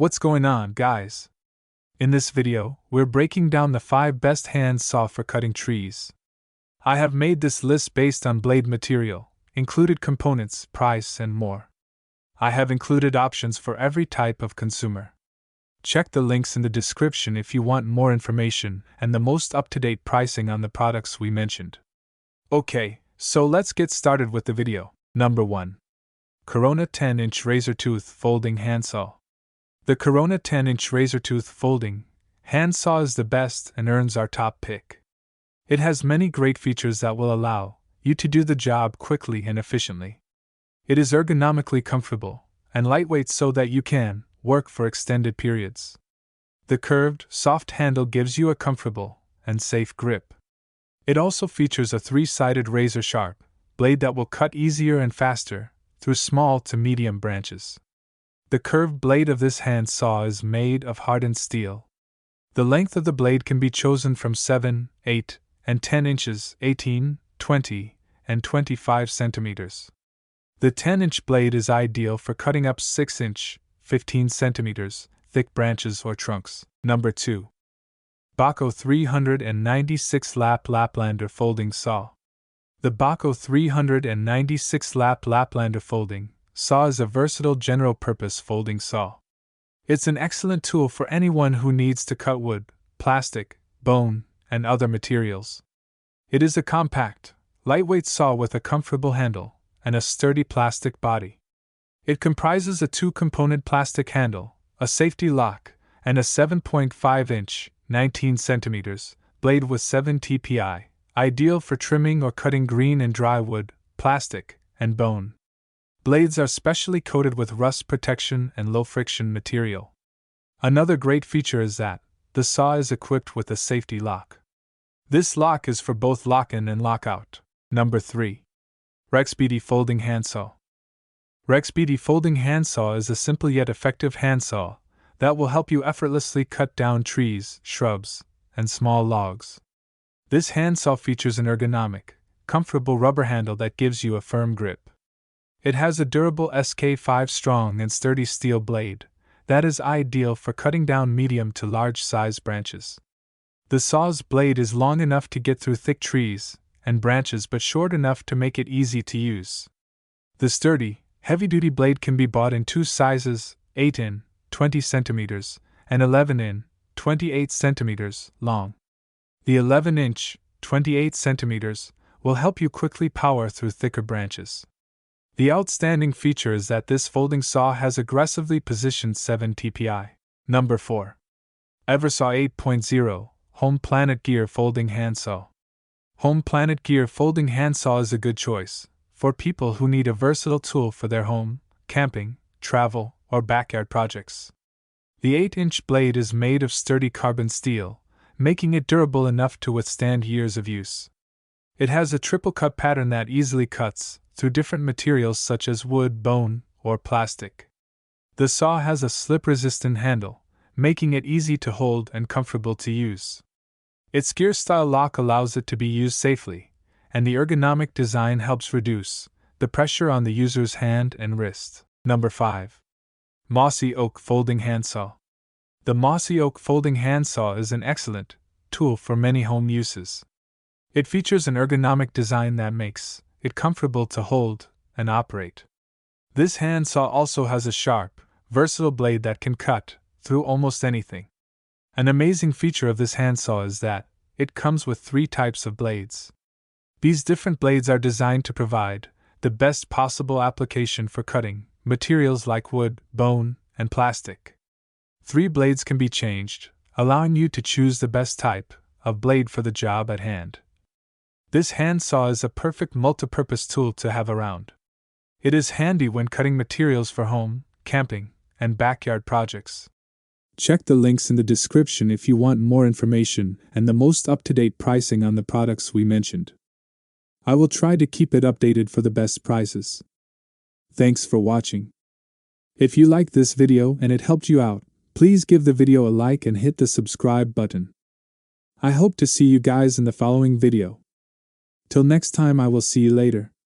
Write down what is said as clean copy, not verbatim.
What's going on, guys? In this video, we're breaking down the 5 best hand saw for cutting trees. I have made this list based on blade material, included components, price, and more. I have included options for every type of consumer. Check the links in the description if you want more information and the most up-to-date pricing on the products we mentioned. Okay, so let's get started with the video. Number 1. Corona 10-inch razor tooth folding handsaw. The Corona 10-inch razor tooth folding handsaw is the best and earns our top pick. It has many great features that will allow you to do the job quickly and efficiently. It is ergonomically comfortable and lightweight so that you can work for extended periods. The curved, soft handle gives you a comfortable and safe grip. It also features a 3-sided razor-sharp blade that will cut easier and faster through small to medium branches. The curved blade of this hand saw is made of hardened steel. The length of the blade can be chosen from 7, 8, and 10 inches, 18, 20, and 25 centimeters. The 10-inch blade is ideal for cutting up 6-inch, 15 centimeters, thick branches or trunks. Number 2. BOKA 396 Laplander Folding Saw. The BOKA 396 Laplander Folding Saw is a versatile general-purpose folding saw. It's an excellent tool for anyone who needs to cut wood, plastic, bone, and other materials. It is a compact, lightweight saw with a comfortable handle and a sturdy plastic body. It comprises a 2-component plastic handle, a safety lock, and a 7.5-inch, 19 centimeters, blade with 7 TPI, ideal for trimming or cutting green and dry wood, plastic, and bone. Blades are specially coated with rust protection and low-friction material. Another great feature is that the saw is equipped with a safety lock. This lock is for both lock-in and lock-out. Number 3. Rexpeedy Folding Handsaw. Rexpeedy Folding Handsaw is a simple yet effective handsaw that will help you effortlessly cut down trees, shrubs, and small logs. This handsaw features an ergonomic, comfortable rubber handle that gives you a firm grip. It has a durable SK5 strong and sturdy steel blade that is ideal for cutting down medium to large size branches. The saw's blade is long enough to get through thick trees and branches but short enough to make it easy to use. The sturdy, heavy-duty blade can be bought in 2 sizes, 8 in, 20 centimeters, and 11 in, 28 centimeters long. The 11-inch, 28 centimeters, will help you quickly power through thicker branches. The outstanding feature is that this folding saw has aggressively positioned 7 TPI. Number 4. Eversaw 8.0 Home Planet Gear Folding Handsaw. Home Planet Gear Folding Handsaw is a good choice for people who need a versatile tool for their home, camping, travel, or backyard projects. The 8-inch blade is made of sturdy carbon steel, making it durable enough to withstand years of use. It has a triple cut pattern that easily cuts through different materials such as wood, bone, or plastic. The saw has a slip-resistant handle, making it easy to hold and comfortable to use. Its gear-style lock allows it to be used safely, and the ergonomic design helps reduce the pressure on the user's hand and wrist. Number 5. Mossy Oak Folding Handsaw. The Mossy Oak Folding Handsaw is an excellent tool for many home uses. It features an ergonomic design that makes it comfortable to hold and operate. This handsaw also has a sharp, versatile blade that can cut through almost anything. An amazing feature of this handsaw is that it comes with 3 types of blades. These different blades are designed to provide the best possible application for cutting materials like wood, bone, and plastic. 3 blades can be changed, allowing you to choose the best type of blade for the job at hand. This handsaw is a perfect multi-purpose tool to have around. It is handy when cutting materials for home, camping, and backyard projects. Check the links in the description if you want more information and the most up-to-date pricing on the products we mentioned. I will try to keep it updated for the best prices. Thanks for watching. If you liked this video and it helped you out, please give the video a like and hit the subscribe button. I hope to see you guys in the following video. Till next time, I will see you later.